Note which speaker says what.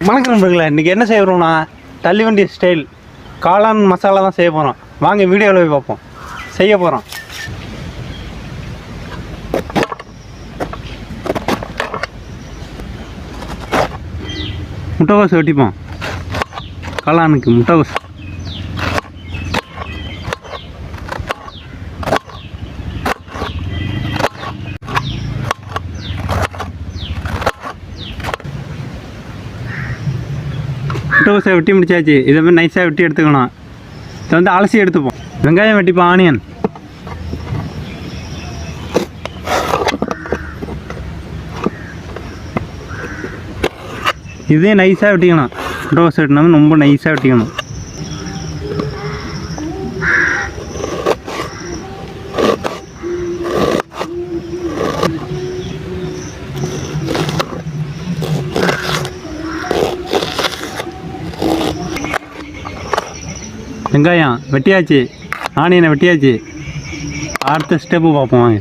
Speaker 1: வணக்கம் நண்பர்களே, இன்றைக்கி என்ன செய்ய போகிறோம்னா தள்ளிவண்டி ஸ்டைல் காளான் மசாலா தான் செய்ய போகிறோம். வாங்க வீடியோவில் போய் பார்ப்போம். செய்ய போகிறோம். முட்டைகோஸ் வெட்டிப்போம். காளானுக்கு முட்டைகோஸ். முட்டைகோஸை வெட்டி முடிச்சாச்சு. இதை மாதிரி நைஸாக வெட்டி எடுத்துக்கணும். இதை வந்து அலசி எடுத்துப்போம். வெங்காயம் வெட்டிப்போம். ஆனியன், இதே நைஸாக வெட்டிக்கணும். முட்டைகோஸ் வெட்டினோம்னா ரொம்ப நைஸாக வெட்டிக்கணும். வெங்காயம் வெட்டியாச்சு, ஆனியனை வெட்டியாச்சு. அடுத்த ஸ்டெப்பு பார்ப்போம் வாங்க.